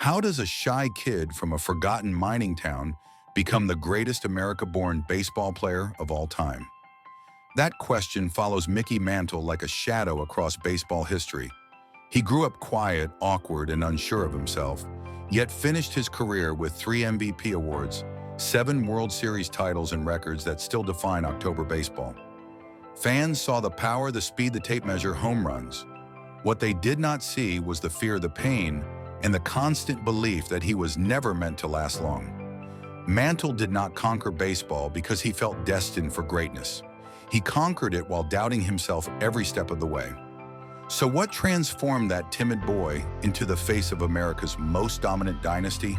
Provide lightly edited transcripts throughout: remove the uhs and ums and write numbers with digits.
How does a shy kid from a forgotten mining town become the greatest America-born baseball player of all time? That question follows Mickey Mantle like a shadow across baseball history. He grew up quiet, awkward, and unsure of himself, yet finished his career with 3 MVP awards, 7 World Series titles, and records that still define October baseball. Fans saw the power, the speed, the tape measure, home runs. What they did not see was the fear, the pain, and the constant belief that he was never meant to last long. Mantle did not conquer baseball because he felt destined for greatness. He conquered it while doubting himself every step of the way. So what transformed that timid boy into the face of America's most dominant dynasty?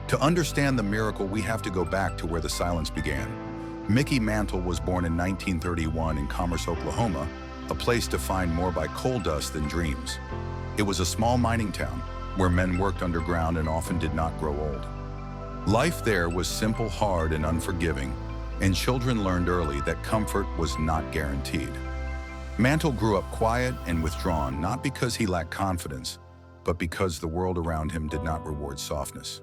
To understand the miracle, we have to go back to where the silence began. Mickey Mantle was born in 1931 in Commerce, Oklahoma, a place defined more by coal dust than dreams. It was a small mining town where men worked underground and often did not grow old. Life there was simple, hard, and unforgiving, and children learned early that comfort was not guaranteed. Mantle grew up quiet and withdrawn, not because he lacked confidence, but because the world around him did not reward softness.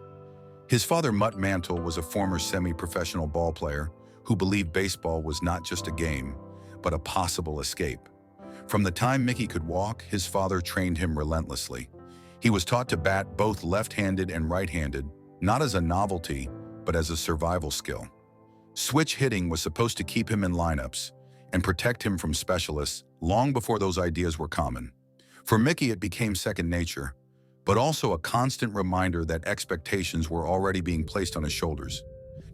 His father, Mutt Mantle, was a former semi-professional ball player who believed baseball was not just a game, but a possible escape. From the time Mickey could walk, his father trained him relentlessly. He was taught to bat both left-handed and right-handed, not as a novelty, but as a survival skill. Switch hitting was supposed to keep him in lineups and protect him from specialists long before those ideas were common. For Mickey, it became second nature, but also a constant reminder that expectations were already being placed on his shoulders.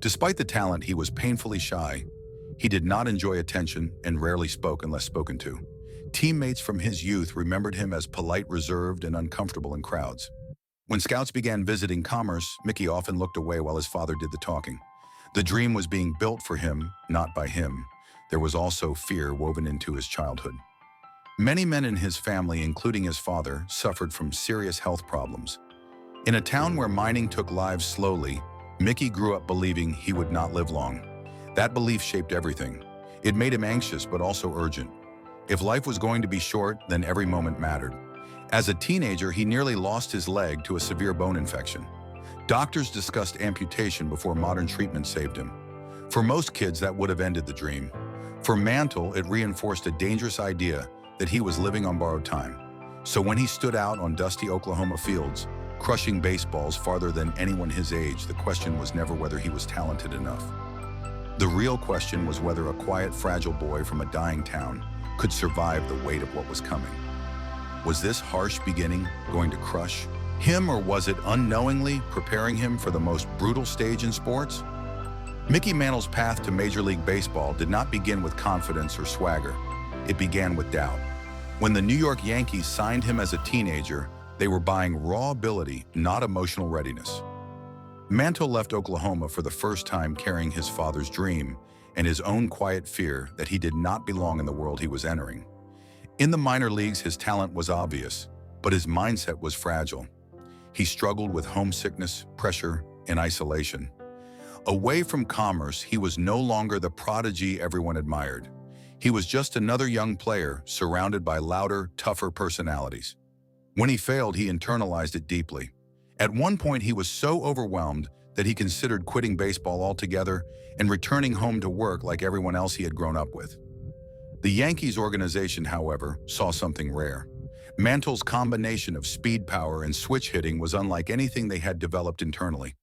Despite the talent, he was painfully shy. He did not enjoy attention and rarely spoke unless spoken to. Teammates from his youth remembered him as polite, reserved, and uncomfortable in crowds. When scouts began visiting Commerce, Mickey often looked away while his father did the talking. The dream was being built for him, not by him. There was also fear woven into his childhood. Many men in his family, including his father, suffered from serious health problems. In a town where mining took lives slowly, Mickey grew up believing he would not live long. That belief shaped everything. It made him anxious but also urgent. If life was going to be short, then every moment mattered. As a teenager, he nearly lost his leg to a severe bone infection. Doctors discussed amputation before modern treatment saved him. For most kids, that would have ended the dream. For Mantle, it reinforced a dangerous idea that he was living on borrowed time. So when he stood out on dusty Oklahoma fields, crushing baseballs farther than anyone his age, the question was never whether he was talented enough. The real question was whether a quiet, fragile boy from a dying town could survive the weight of what was coming. Was this harsh beginning going to crush him, or was it unknowingly preparing him for the most brutal stage in sports? Mickey Mantle's path to Major League Baseball did not begin with confidence or swagger. It began with doubt. When the New York Yankees signed him as a teenager, they were buying raw ability, not emotional readiness. Mantle left Oklahoma for the first time carrying his father's dream and his own quiet fear that he did not belong in the world he was entering. In the minor leagues, his talent was obvious, but his mindset was fragile. He struggled with homesickness, pressure, and isolation. Away from Commerce, he was no longer the prodigy everyone admired. He was just another young player surrounded by louder, tougher personalities. When he failed, he internalized it deeply. At one point, he was so overwhelmed that he considered quitting baseball altogether and returning home to work like everyone else he had grown up with. The Yankees organization, however, saw something rare. Mantle's combination of speed, power, and switch hitting was unlike anything they had developed internally.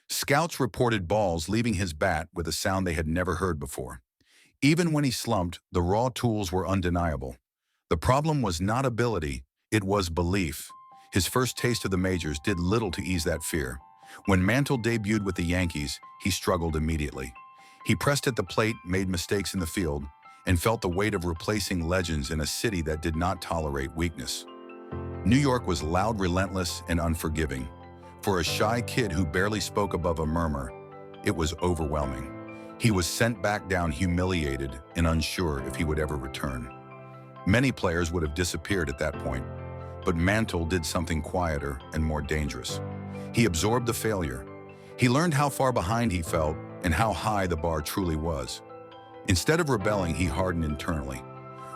Scouts reported balls leaving his bat with a sound they had never heard before. Even when he slumped, the raw tools were undeniable. The problem was not ability, it was belief. His first taste of the majors did little to ease that fear. When Mantle debuted with the Yankees, he struggled immediately. He pressed at the plate, made mistakes in the field, and felt the weight of replacing legends in a city that did not tolerate weakness. New York was loud, relentless, and unforgiving. For a shy kid who barely spoke above a murmur, it was overwhelming. He was sent back down humiliated and unsure if he would ever return. Many players would have disappeared at that point, but Mantle did something quieter and more dangerous. He absorbed the failure. He learned how far behind he felt and how high the bar truly was. Instead of rebelling, he hardened internally.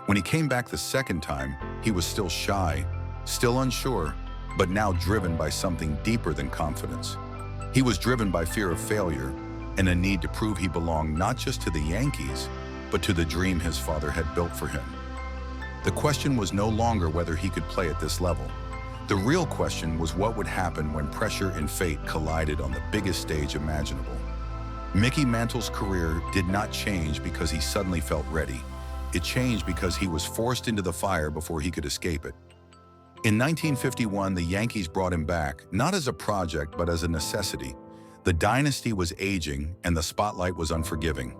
When he came back the second time, he was still shy, still unsure, but now driven by something deeper than confidence. He was driven by fear of failure and a need to prove he belonged not just to the Yankees, but to the dream his father had built for him. The question was no longer whether he could play at this level. The real question was what would happen when pressure and fate collided on the biggest stage imaginable. Mickey Mantle's career did not change because he suddenly felt ready. It changed because he was forced into the fire before he could escape it. In 1951, the Yankees brought him back, not as a project, but as a necessity. The dynasty was aging, and the spotlight was unforgiving.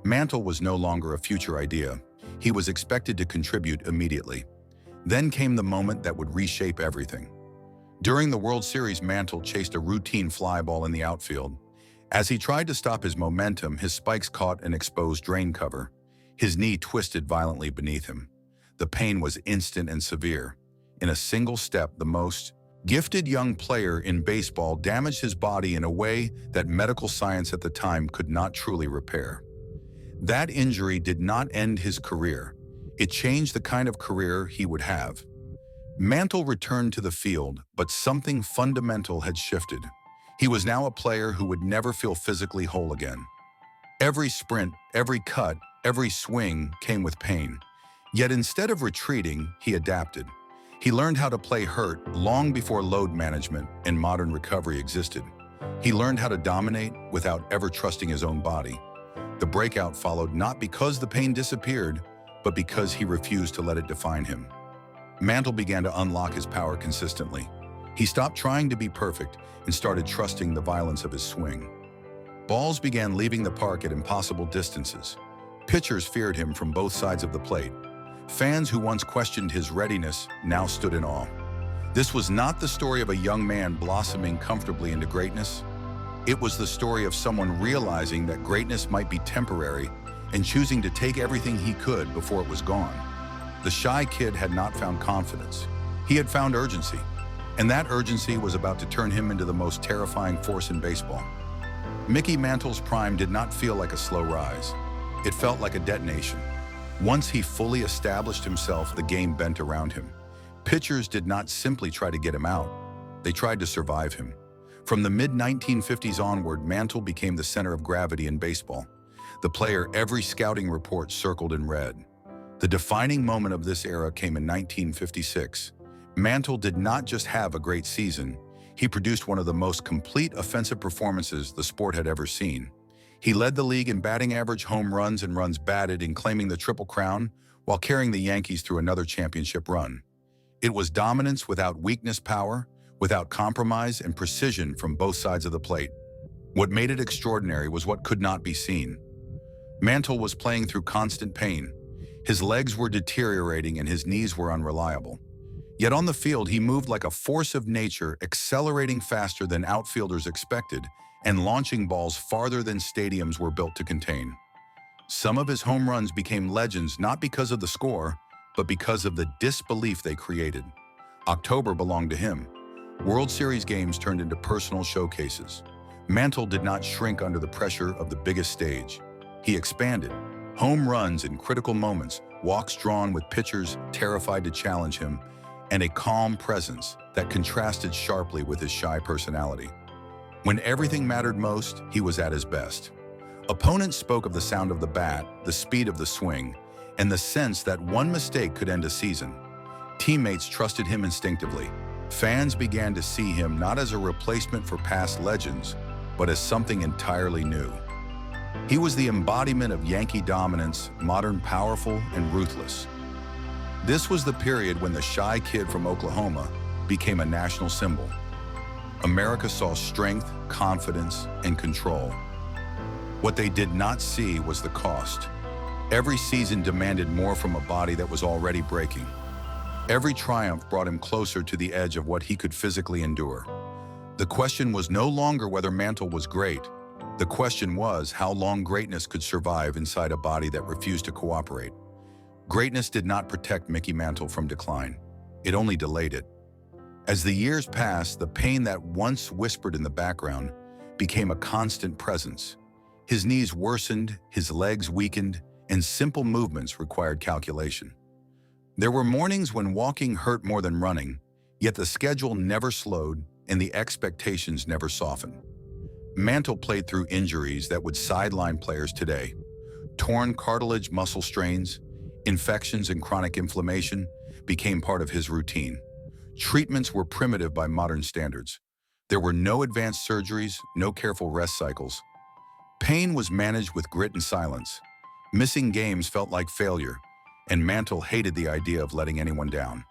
Mantle was no longer a future idea. He was expected to contribute immediately. Then came the moment that would reshape everything. During the World Series, Mantle chased a routine fly ball in the outfield. As he tried to stop his momentum, his spikes caught an exposed drain cover. His knee twisted violently beneath him. The pain was instant and severe. In a single step, the most gifted young player in baseball damaged his body in a way that medical science at the time could not truly repair. That injury did not end his career. It changed the kind of career he would have. Mantle returned to the field, but something fundamental had shifted. He was now a player who would never feel physically whole again. Every sprint, every cut, every swing came with pain. Yet instead of retreating, he adapted. He learned how to play hurt long before load management and modern recovery existed. He learned how to dominate without ever trusting his own body. The breakout followed not because the pain disappeared, but because he refused to let it define him. Mantle began to unlock his power consistently. He stopped trying to be perfect and started trusting the violence of his swing. Balls began leaving the park at impossible distances. Pitchers feared him from both sides of the plate. Fans who once questioned his readiness now stood in awe. This was not the story of a young man blossoming comfortably into greatness. It was the story of someone realizing that greatness might be temporary and choosing to take everything he could before it was gone. The shy kid had not found confidence. He had found urgency, and that urgency was about to turn him into the most terrifying force in baseball. Mickey Mantle's prime did not feel like a slow rise. It felt like a detonation. Once he fully established himself, the game bent around him. Pitchers did not simply try to get him out. They tried to survive him. From the mid-1950s onward, Mantle became the center of gravity in baseball. The player every scouting report circled in red. The defining moment of this era came in 1956. Mantle did not just have a great season. He produced one of the most complete offensive performances the sport had ever seen. He led the league in batting average, home runs, and runs batted in claiming the Triple Crown while carrying the Yankees through another championship run. It was dominance without weakness, power without compromise, and precision from both sides of the plate. What made it extraordinary was what could not be seen. Mantle was playing through constant pain. His legs were deteriorating and his knees were unreliable. Yet on the field, he moved like a force of nature, accelerating faster than outfielders expected and launching balls farther than stadiums were built to contain. Some of his home runs became legends not because of the score, but because of the disbelief they created. October belonged to him. World Series games turned into personal showcases. Mantle did not shrink under the pressure of the biggest stage. He expanded. Home runs in critical moments, walks drawn with pitchers terrified to challenge him, and a calm presence that contrasted sharply with his shy personality. When everything mattered most, he was at his best. Opponents spoke of the sound of the bat, the speed of the swing, and the sense that one mistake could end a season. Teammates trusted him instinctively. Fans began to see him not as a replacement for past legends, but as something entirely new. He was the embodiment of Yankee dominance, modern, powerful, and ruthless. This was the period when the shy kid from Oklahoma became a national symbol. America saw strength, confidence, and control. What they did not see was the cost. Every season demanded more from a body that was already breaking. Every triumph brought him closer to the edge of what he could physically endure. The question was no longer whether Mantle was great. The question was how long greatness could survive inside a body that refused to cooperate. Greatness did not protect Mickey Mantle from decline. It only delayed it. As the years passed, the pain that once whispered in the background became a constant presence. His knees worsened, his legs weakened, and simple movements required calculation. There were mornings when walking hurt more than running, Yet the schedule never slowed and the expectations never softened. Mantle played through injuries that would sideline players today. Torn cartilage muscle strains, infections and chronic inflammation became part of his routine. Treatments were primitive by modern standards. There were no advanced surgeries, no careful rest cycles. Pain was managed with grit and silence. Missing games felt like failure, and Mantle hated the idea of letting anyone down.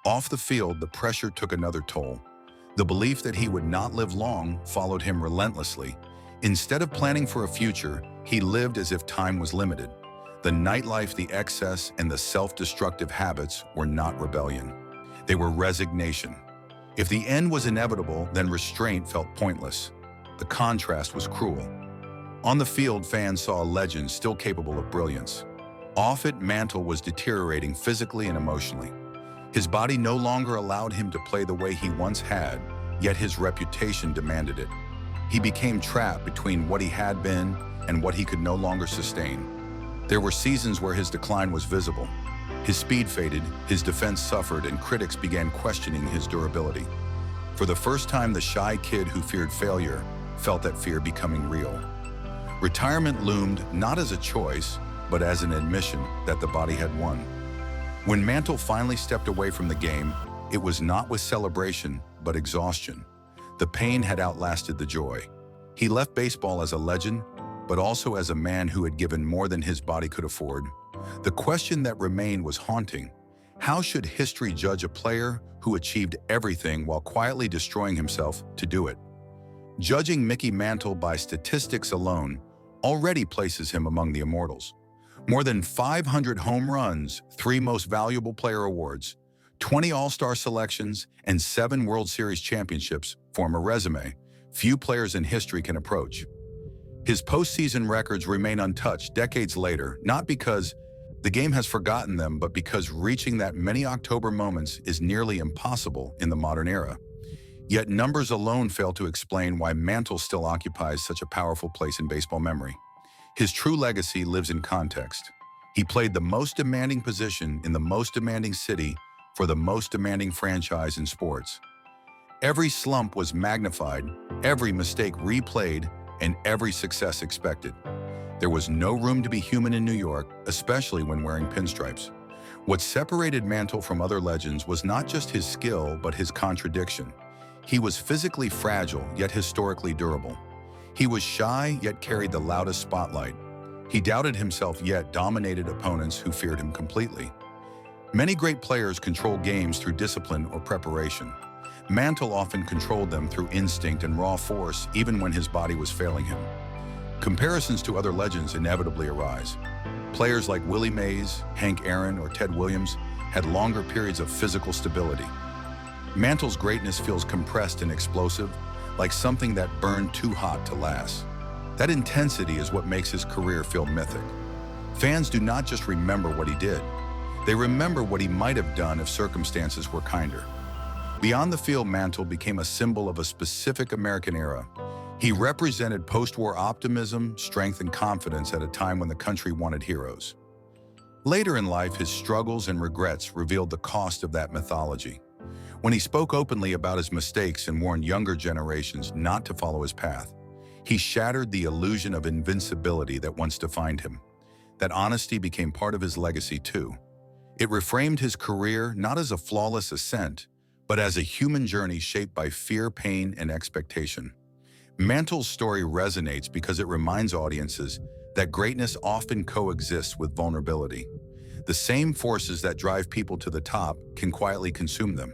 Off the field, the pressure took another toll. The belief that he would not live long followed him relentlessly. Instead of planning for a future, he lived as if time was limited. The nightlife, the excess, and the self-destructive habits were not rebellion. They were resignation. If the end was inevitable, then restraint felt pointless. The contrast was cruel. On the field, fans saw a legend still capable of brilliance. Off it, Mantle was deteriorating physically and emotionally. His body no longer allowed him to play the way he once had, yet his reputation demanded it. He became trapped between what he had been and what he could no longer sustain. There were seasons where his decline was visible. His speed faded, his defense suffered, and critics began questioning his durability. For the first time, the shy kid who feared failure felt that fear becoming real. Retirement loomed not as a choice, but as an admission that the body had won. When Mantle finally stepped away from the game, it was not with celebration, but exhaustion. The pain had outlasted the joy. He left baseball as a legend, but also as a man who had given more than his body could afford. The question that remained was haunting. How should history judge a player who achieved everything while quietly destroying himself to do it? Judging Mickey Mantle by statistics alone already places him among the immortals. More than 500 home runs, 3 Most Valuable Player awards, 20 All-Star selections, and 7 World Series championships form a resume few players in history can approach. His postseason records remain untouched decades later, not because the game has forgotten them, but because reaching that many October moments is nearly impossible in the modern era. Yet numbers alone fail to explain why Mantle still occupies such a powerful place in baseball memory. His true legacy lives in context. He played the most demanding position in the most demanding city for the most demanding franchise in sports. Every slump was magnified, every mistake replayed, and every success expected. There was no room to be human in New York, especially when wearing pinstripes. What separated Mantle from other legends was not just his skill, but his contradiction. He was physically fragile, yet historically durable. He was shy, yet carried the loudest spotlight. He doubted himself, yet dominated opponents who feared him completely. Many great players control games through discipline or preparation. Mantle often controlled them through instinct and raw force, even when his body was failing him. Comparisons to other legends inevitably arise. Players like Willie Mays, Hank Aaron, or Ted Williams had longer periods of physical stability. Mantle's greatness feels compressed and explosive, like something that burned too hot to last. That intensity is what makes his career feel mythic. Fans do not just remember what he did. They remember what he might have done if circumstances were kinder. Beyond the field, Mantle became a symbol of a specific American era. He represented post-war optimism, strength, and confidence at a time when the country wanted heroes. Later in life, his struggles and regrets revealed the cost of that mythology. When he spoke openly about his mistakes and warned younger generations not to follow his path, he shattered the illusion of invincibility that once defined him. That honesty became part of his legacy too. It reframed his career not as a flawless ascent, but as a human journey shaped by fear, pain, and expectation. Mantle's story resonates because it reminds audiences that greatness often coexists with vulnerability. The same forces that drive people to the top can quietly consume them.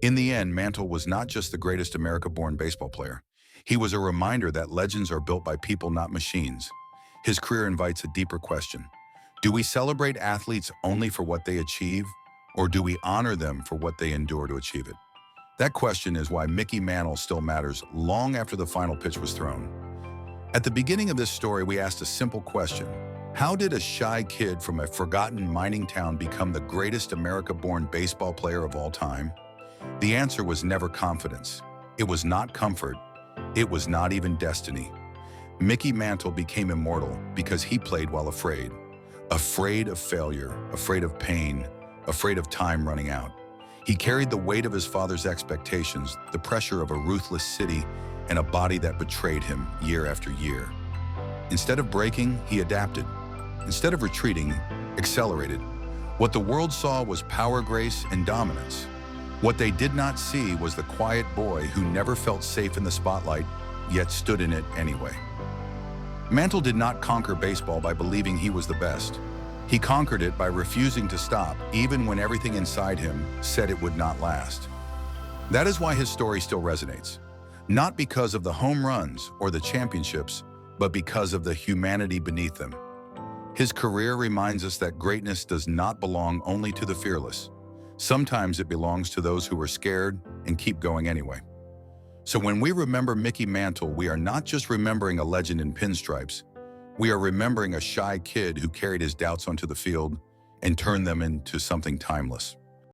In the end, Mantle was not just the greatest America-born baseball player. He was a reminder that legends are built by people, not machines. His career invites a deeper question. Do we celebrate athletes only for what they achieve, or do we honor them for what they endure to achieve it? That question is why Mickey Mantle still matters long after the final pitch was thrown. At the beginning of this story, we asked a simple question. How did a shy kid from a forgotten mining town become the greatest America-born baseball player of all time? The answer was never confidence. It was not comfort. It was not even destiny. Mickey Mantle became immortal because he played while afraid. Afraid of failure, afraid of pain, afraid of time running out. He carried the weight of his father's expectations, the pressure of a ruthless city, and a body that betrayed him year after year. Instead of breaking, he adapted. Instead of retreating, accelerated. What the world saw was power, grace, and dominance. What they did not see was the quiet boy who never felt safe in the spotlight, yet stood in it anyway. Mantle did not conquer baseball by believing he was the best. He conquered it by refusing to stop, even when everything inside him said it would not last. That is why his story still resonates. Not because of the home runs or the championships, but because of the humanity beneath them. His career reminds us that greatness does not belong only to the fearless. Sometimes it belongs to those who are scared and keep going anyway. So when we remember Mickey Mantle, we are not just remembering a legend in pinstripes. We are remembering a shy kid who carried his doubts onto the field and turned them into something timeless.